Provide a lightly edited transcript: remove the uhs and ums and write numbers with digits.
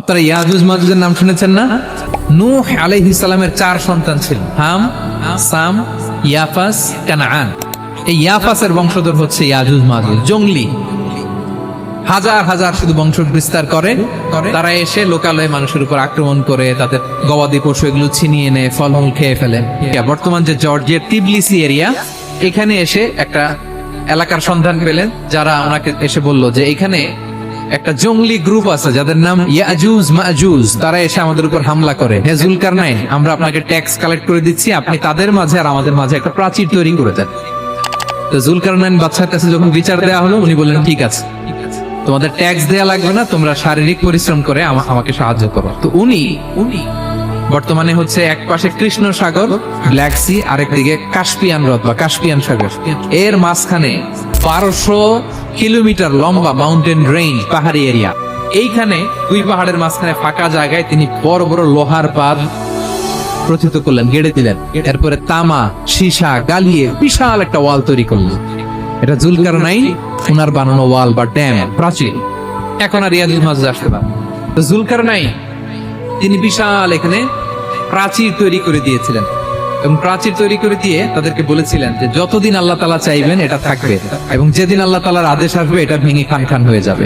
আপনারা ইয়াজুজ মাজুজের নাম শুনেছেন না? নূহ আলাইহিস সালামের 4 সন্তান ছিল, হাম, সাম, ইয়াফাস, কানাআন। এই ইয়াফাসের বংশধর হচ্ছে ইয়াজুজ মাজুজ, জঙ্গলি, হাজার হাজার শুধু বংশ বিস্তার করে। তারা এসে লোকালয়ে মানুষের উপর আক্রমণ করে, তাদের গবাদি পশু এগুলো ছিনিয়ে নেয়, ফলমূল খেয়ে ফেলে। বর্তমান যে জর্জিয়ার টিবলিসি এরিয়া, এখানে এসে একটা এলাকার সন্ধান পেলেন, যারা ওনাকে এসে বলল যে এখানে একটা জঙ্গলি গ্রুপ আছে যাদের নাম ইয়াজুজ মাজুজ, তারা এসে আমাদের উপর হামলা করে। হে জুলকারনাইন, আমরা আপনাকে ট্যাক্স কালেক্ট করে দিচ্ছি, আপনি তাদের মাঝে আর আমাদের মাঝে একটা প্রাচীর তৈরি করে দেন। তো জুলকারনাইন বাদশার কাছে যখন বিচার দেওয়া হলো, উনি বললেন ঠিক আছে, তোমাদের ট্যাক্স দেয়া লাগবে না, তোমরা শারীরিক পরিশ্রম করে আমাকে সাহায্য করো। তো উনি বর্তমানে হচ্ছে এক পাশে কৃষ্ণ সাগর, ব্ল্যাক সি, আরেকদিকে কাস্পিয়ান হ্রদ বা কাস্পিয়ান সাগর, এর মাঝখানে 1200 কিলোমিটার লম্বা মাউন্টেন রেঞ্জ, পাহাড়ি এরিয়া। এইখানে দুই পাহাড়ের মাঝখানে ফাঁকা জায়গায় তিনি বড় বড় লোহার বাঁধ প্রথিত করলেন, গেড়ে দিলেন। এরপরে তামা, সীসা গালিয়ে বিশাল একটা ওয়াল তৈরি করলেন। এটা জুলকারনাইন উনার বানানো ওয়াল বা ড্যাম, প্রাচীর। এখন আর ইয়াজুজ মাজুজ আসতে পারে। তো জুলকারনাইন তিনি বিশাল এখানে প্রাচীর তৈরি করে দিয়েছিলেন, এবং প্রাচীর তৈরি করে দিয়ে তাদেরকে বলেছিলেন যে যতদিন আল্লাহ তাআলা চাইবেন এটা থাকবে, এবং যেদিন আল্লাহ তাআলার আদেশ আসবে এটা ভেঙে খান খান হয়ে যাবে।